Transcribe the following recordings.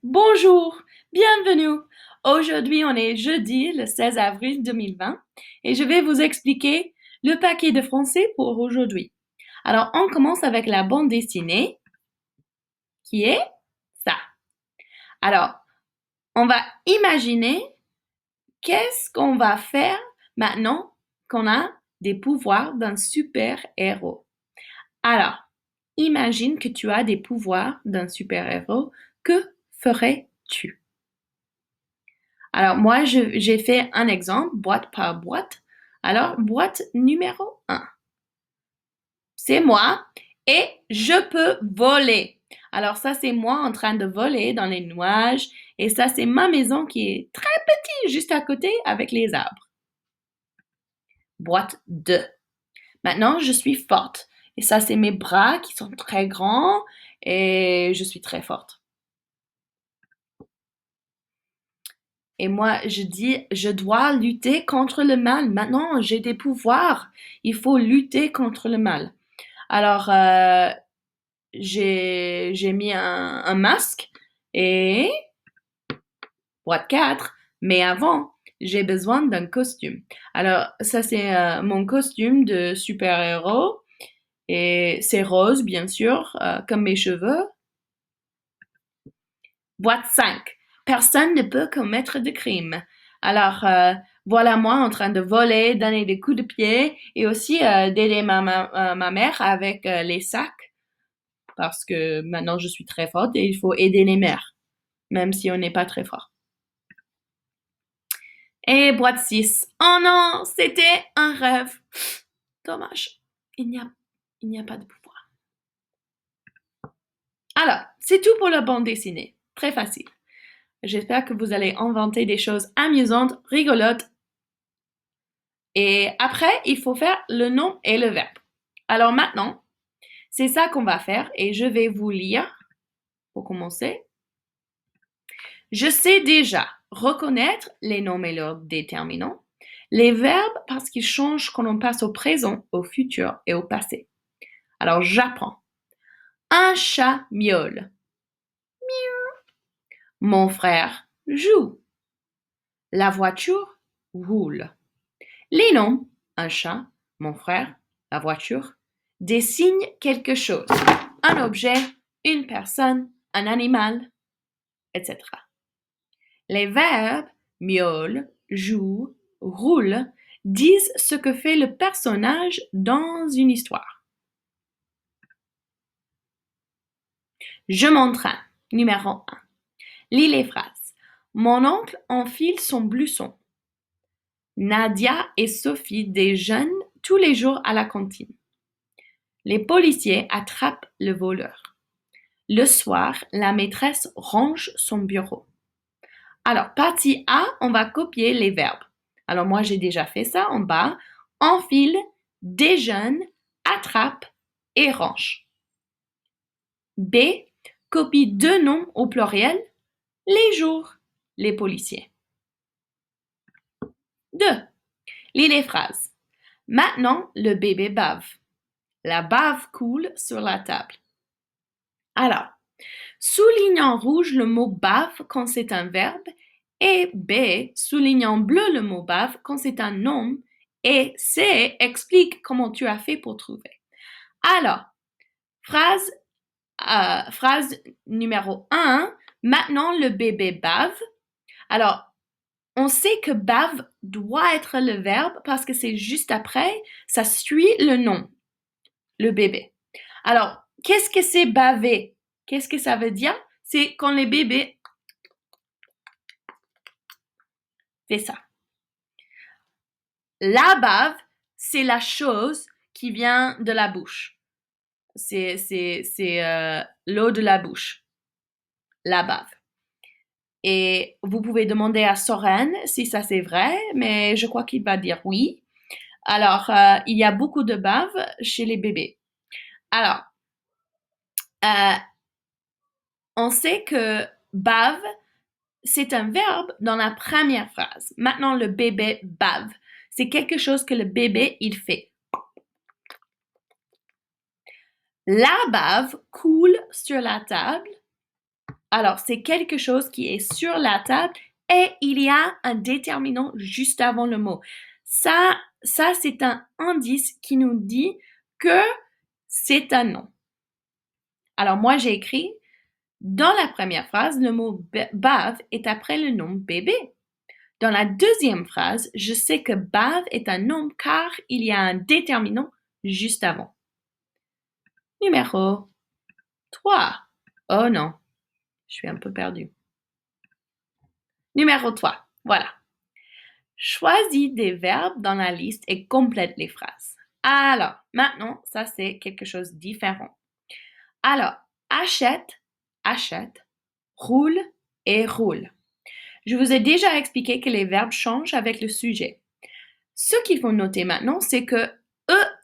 Bonjour, bienvenue. Aujourd'hui, on est jeudi, le 16 avril 2020, et je vais vous expliquer le paquet de français pour aujourd'hui. Alors, on commence avec la bande dessinée, qui est ça. Alors, on va imaginer qu'est-ce qu'on va faire maintenant qu'on a des pouvoirs d'un super-héros. Alors, imagine que tu as des pouvoirs d'un super-héros. Que ferais-tu? Alors, moi, j'ai fait un exemple, boîte par boîte. Alors, boîte numéro un, c'est moi et je peux voler. Alors, ça, c'est moi en train de voler dans les nuages. Et ça, c'est ma maison qui est très petite, juste à côté, avec les arbres. Boîte 2. Maintenant, je suis forte. Et ça, c'est mes bras qui sont très grands et je suis très forte. Et moi, je dis, je dois lutter contre le mal. Maintenant, j'ai des pouvoirs. Il faut lutter contre le mal. Alors, j'ai mis un masque et boîte 4. Mais avant, j'ai besoin d'un costume. Alors, ça, c'est mon costume de super-héros. Et c'est rose, bien sûr, comme mes cheveux. Boîte 5. Personne ne peut commettre de crime. Alors, voilà moi en train de voler, donner des coups de pied et aussi d'aider ma mère avec les sacs parce que maintenant je suis très forte et il faut aider les mères, même si on n'est pas très fort. Et boîte 6. Oh non, c'était un rêve. Dommage, il n'y a, il n'y a pas de pouvoir. Alors, c'est tout pour la bande dessinée. Très facile. J'espère que vous allez inventer des choses amusantes, rigolotes. Et après, il faut faire le nom et le verbe. Alors maintenant, c'est ça qu'on va faire et je vais vous lire pour commencer. Je sais déjà reconnaître les noms et leurs déterminants, les verbes parce qu'ils changent quand on passe au présent, au futur et au passé. Alors j'apprends. Un chat miaule. Mon frère joue. La voiture roule. Les noms, un chat, mon frère, la voiture, désignent quelque chose. Un objet, une personne, un animal, etc. Les verbes miaule, joue, roule disent ce que fait le personnage dans une histoire. Je m'entraîne. Numéro 1. Lis les phrases. Mon oncle enfile son blouson. Nadia et Sophie déjeunent tous les jours à la cantine. Les policiers attrapent le voleur. Le soir, la maîtresse range son bureau. Alors, partie A, on va copier les verbes. Alors, moi, j'ai déjà fait ça en bas. Enfile, déjeune, attrape et range. B, copie deux noms au pluriel. Les jours, les policiers. 2. Lis les phrases. Maintenant, le bébé bave. La bave coule sur la table. Alors, souligne en rouge le mot bave quand c'est un verbe et B, souligne en bleu le mot bave quand c'est un nom et C, explique comment tu as fait pour trouver. Alors, phrase, phrase numéro 1, maintenant le bébé bave. Alors, on sait que bave doit être le verbe parce que c'est juste après, ça suit le nom, le bébé. Alors, qu'est-ce que c'est baver? Qu'est-ce que ça veut dire? C'est quand les bébés font ça. La bave, c'est la chose qui vient de la bouche. C'est l'eau de la bouche. La bave. Et vous pouvez demander à Soren si ça c'est vrai, mais je crois qu'il va dire oui. Alors, il y a beaucoup de bave chez les bébés. Alors, euh, on sait que bave, c'est un verbe dans la première phrase. Maintenant, le bébé bave. C'est quelque chose que le bébé, il fait. La bave coule sur la table. Alors, c'est quelque chose qui est sur la table et il y a un déterminant juste avant le mot. Ça, c'est un indice qui nous dit que c'est un nom. Alors, moi, j'ai écrit, dans la première phrase, le mot bave est après le nom bébé. Dans la deuxième phrase, je sais que bave est un nom car il y a un déterminant juste avant. Numéro 3. Oh non, je suis un peu perdue. Numéro 3. Voilà. Choisis des verbes dans la liste et complète les phrases. Alors, maintenant, ça c'est quelque chose de différent. Alors, achète, achète, roule et roule. Je vous ai déjà expliqué que les verbes changent avec le sujet. Ce qu'il faut noter maintenant, c'est que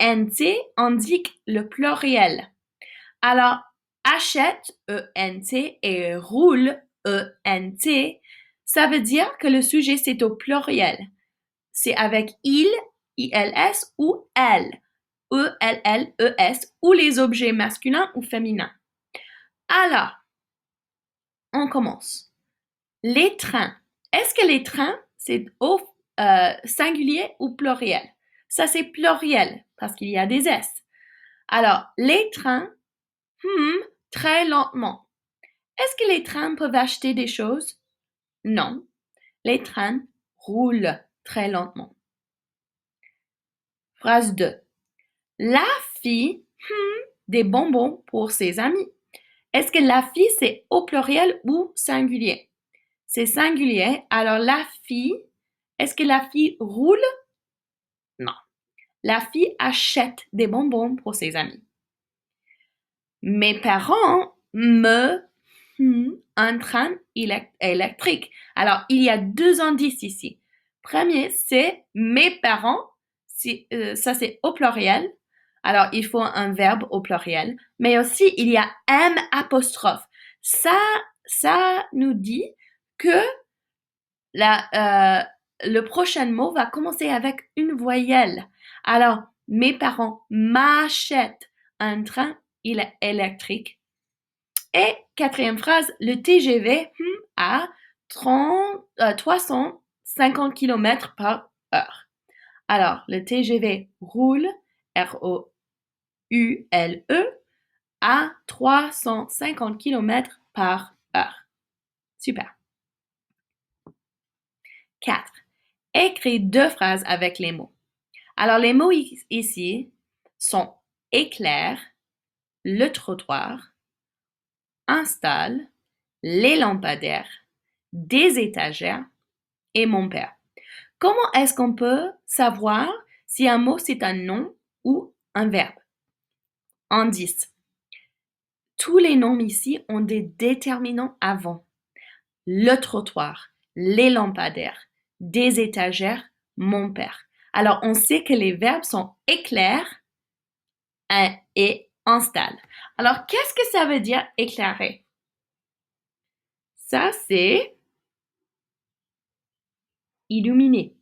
ENT indique le pluriel. Alors, achète, ENT, et roule, ENT, ça veut dire que le sujet, c'est au pluriel. C'est avec il, ILS, ou elle, ELLES, ou les objets masculins ou féminins. Alors, on commence. Les trains. Est-ce que les trains, c'est au singulier ou pluriel? Ça, c'est pluriel, parce qu'il y a des S. Alors, les trains, très lentement. Est-ce que les trains peuvent acheter des choses? Non. Les trains roulent très lentement. Phrase 2. La fille, des bonbons pour ses amis. Est-ce que la fille, c'est au pluriel ou singulier? C'est singulier. Alors, la fille, est-ce que la fille roule? Non. La fille achète des bonbons pour ses amis. Mes parents me un train électrique. Alors, il y a deux indices ici. Premier, c'est mes parents. Ça, c'est au pluriel. Alors, il faut un verbe au pluriel. Mais aussi, il y a M apostrophe. Ça nous dit que le prochain mot va commencer avec une voyelle. Alors, mes parents m'achètent un train électrique. Et quatrième phrase, le TGV à 350 km par heure. Alors, le TGV roule, R-O-U-L-E, à 350 km par heure. Super. 4. Écris deux phrases avec les mots. Alors, les mots ici sont éclair, le trottoir, installe, les lampadaires, des étagères et mon père. Comment est-ce qu'on peut savoir si un mot c'est un nom ou un verbe? Indice. Tous les noms ici ont des déterminants avant. Le trottoir, les lampadaires, des étagères, mon père. Alors, on sait que les verbes sont éclair et installe. Alors, qu'est-ce que ça veut dire éclairer? Ça, c'est illuminer.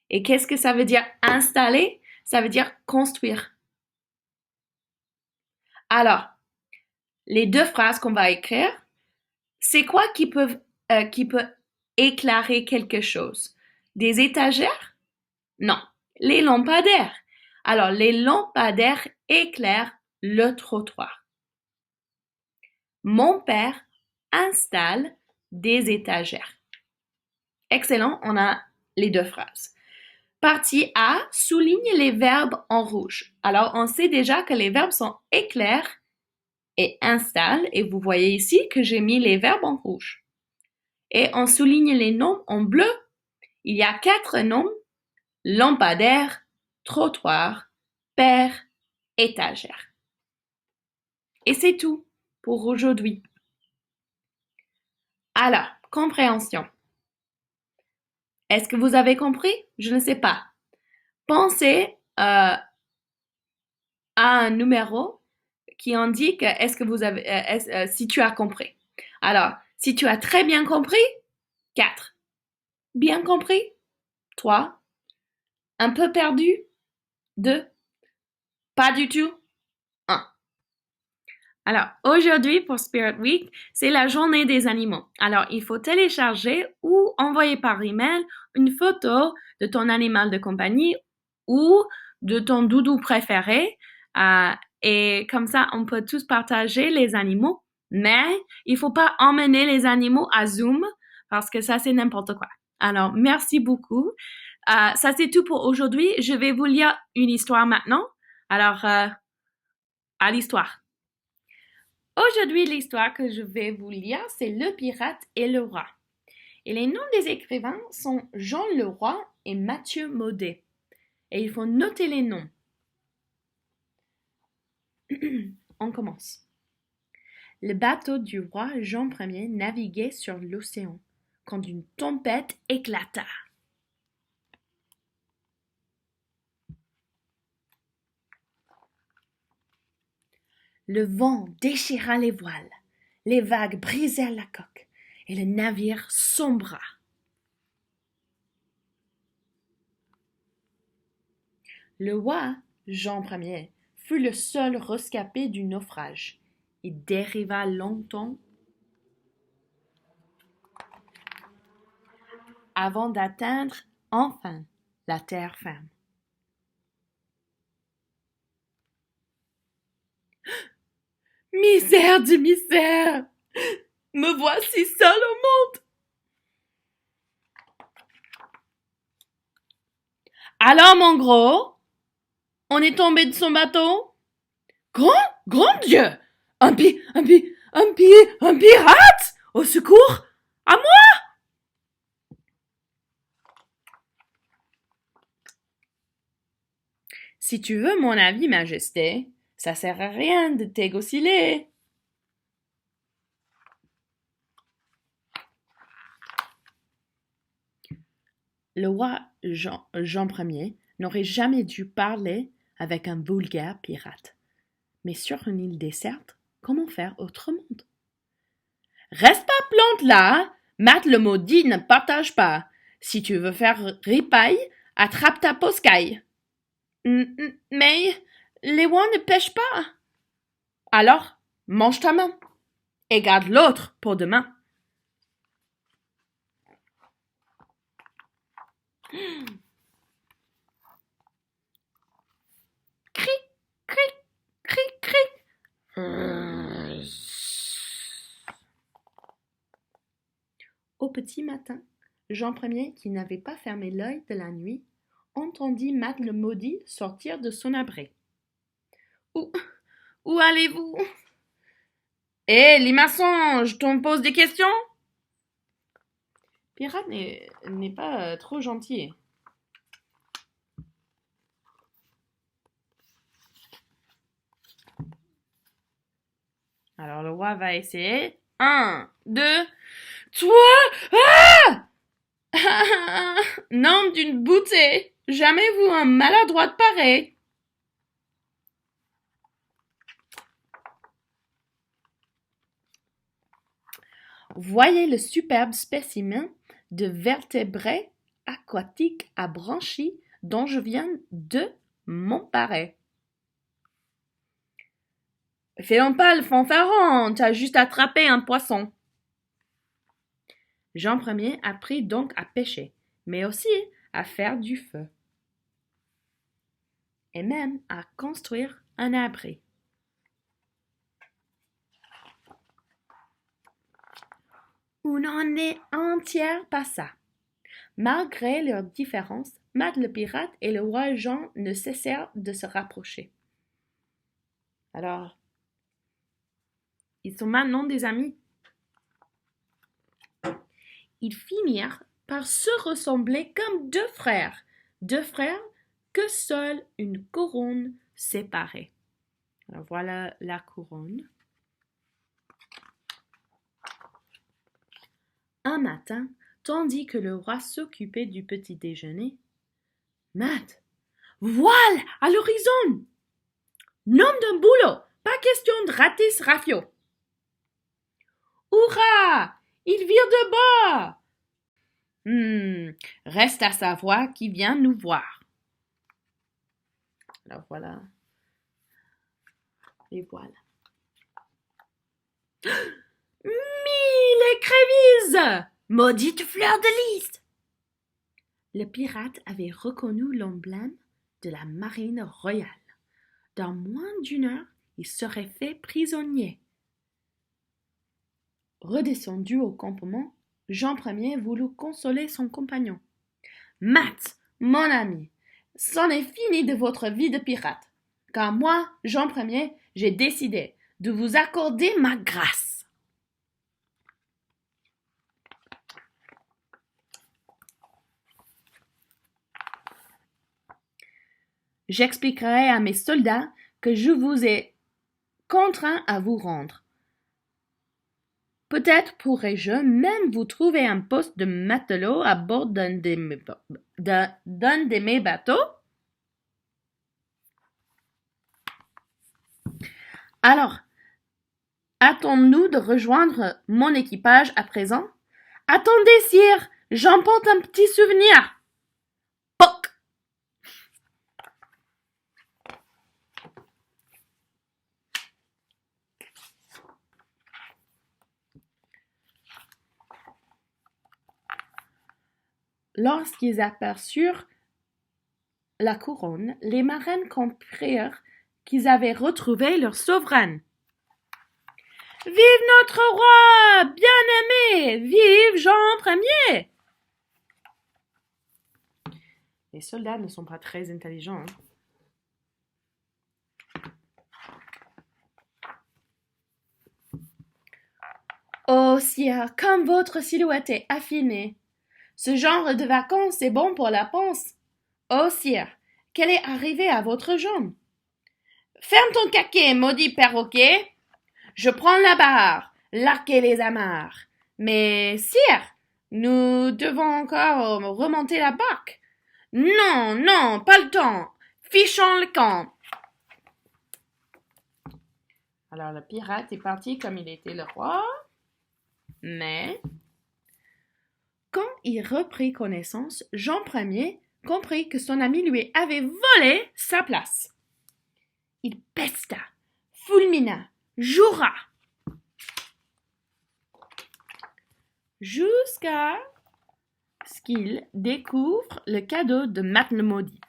Et qu'est-ce que ça veut dire installer? Ça veut dire construire. Alors, les deux phrases qu'on va écrire, c'est quoi qui peut éclairer quelque chose? Des étagères? Non, les lampadaires. Alors, les lampadaires éclairent le trottoir. Mon père installe des étagères. Excellent, on a les deux phrases. Partie A, souligne les verbes en rouge. Alors, on sait déjà que les verbes sont éclair et installe, et vous voyez ici que j'ai mis les verbes en rouge. Et on souligne les noms en bleu. Il y a 4 noms: lampadaire, trottoir, père, étagère. Et c'est tout pour aujourd'hui. Alors, compréhension. Est-ce que vous avez compris? Je ne sais pas. Pensez à un numéro qui indique est-ce que vous avez, si tu as compris. Alors, si tu as très bien compris, 4. Bien compris, 3. Un peu perdu, 2. Pas du tout, 1. Alors, aujourd'hui, pour Spirit Week, c'est la journée des animaux. Alors, il faut télécharger ou envoyer par email une photo de ton animal de compagnie ou de ton doudou préféré. Et comme ça, on peut tous partager les animaux. Mais il faut pas emmener les animaux à Zoom parce que ça, c'est n'importe quoi. Alors, merci beaucoup. Ça, c'est tout pour aujourd'hui. Je vais vous lire une histoire maintenant. Alors, à l'histoire. Aujourd'hui, l'histoire que je vais vous lire, c'est Le pirate et le roi. Et les noms des écrivains sont Jean Leroy et Mathieu Maudet. Et il faut noter les noms. On commence. Le bateau du roi Jean Ier naviguait sur l'océan quand une tempête éclata. Le vent déchira les voiles, les vagues brisèrent la coque et le navire sombra. Le roi Jean Ier fut le seul rescapé du naufrage. Il dériva longtemps avant d'atteindre enfin la terre ferme. Misère du misère! Me voici seul au monde! Alors, mon gros, on est tombé de son bateau? Grand Dieu! Un pirate! Au secours! À moi! Si tu veux mon avis, Majesté, ça sert à rien de t'égosiller. Le roi Jean Ier n'aurait jamais dû parler avec un vulgaire pirate. Mais sur une île déserte, comment faire autrement? Reste pas plante là, Matt le maudit ne partage pas. Si tu veux faire ripaille, attrape ta poscaille. Mais les oies ne pêchent pas. Alors, mange ta main et garde l'autre pour demain. Cric, cric, cric, cric. Au petit matin, Jean Ier, qui n'avait pas fermé l'œil de la nuit, entendit Matt le maudit sortir de son abri. Où allez-vous? Hé, limaçon, je te pose des questions? Pirate n'est pas trop gentil. Alors le roi va essayer. 1, 2, 3. Ah! Nom d'une bouteille. Jamais vu un maladroit pareil. Voyez le superbe spécimen de vertébrés aquatiques à branchies dont je viens de m'emparer. Fais donc pas le fanfaron, t'as juste attrapé un poisson. Jean Ier apprit donc à pêcher, mais aussi à faire du feu, et même à construire un abri. Une année entière passa. Malgré leurs différences, Matt le pirate et le roi Jean ne cessèrent de se rapprocher. Alors, ils sont maintenant des amis. Ils finirent par se ressembler comme deux frères que seule une couronne séparait. Alors voilà la couronne. Un matin, tandis que le roi s'occupait du petit déjeuner, Matt, voile à l'horizon! Nom d'un boulot, pas question de rater ce rafio. Hurrah! Il vire de bas! Reste à savoir qui vient nous voir. Alors voilà les voiles. Mille écrevisses! Maudite fleur de lys! Le pirate avait reconnu l'emblème de la marine royale. Dans moins d'une heure, il serait fait prisonnier. Redescendu au campement, Jean Ier voulut consoler son compagnon. Mat, mon ami, c'en est fini de votre vie de pirate, car moi, Jean Ier, j'ai décidé de vous accorder ma grâce. J'expliquerai à mes soldats que je vous ai contraint à vous rendre. Peut-être pourrai-je même vous trouver un poste de matelot à bord d'un de mes bateaux. Alors, hâtons-nous de rejoindre mon équipage à présent? Attendez, sire, j'emporte un petit souvenir. Poc! Lorsqu'ils aperçurent la couronne, les marins comprirent qu'ils avaient retrouvé leur souveraine. Vive notre roi bien-aimé! Vive Jean Ier! Les soldats ne sont pas très intelligents. Oh, sire, comme votre silhouette est affinée! Ce genre de vacances est bon pour la panse. Oh, sire, qu'elle est arrivée à votre jambe? Ferme ton caquet, maudit perroquet! Je prends la barre, l'arc et les amarres. Mais, sire, nous devons encore remonter la barque. Non, non, pas le temps. Fichons le camp. Alors le pirate est parti comme il était le roi, mais quand il reprit connaissance, Jean Ier comprit que son ami lui avait volé sa place. Il pesta, fulmina, jura, jusqu'à ce qu'il découvre le cadeau de Mat le Maudit.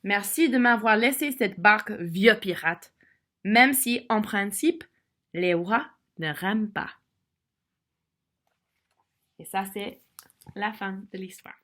Merci de m'avoir laissé cette barque, vieux pirate, même si, en principe, les rois ne rament pas. Et ça, c'est la fin de l'histoire.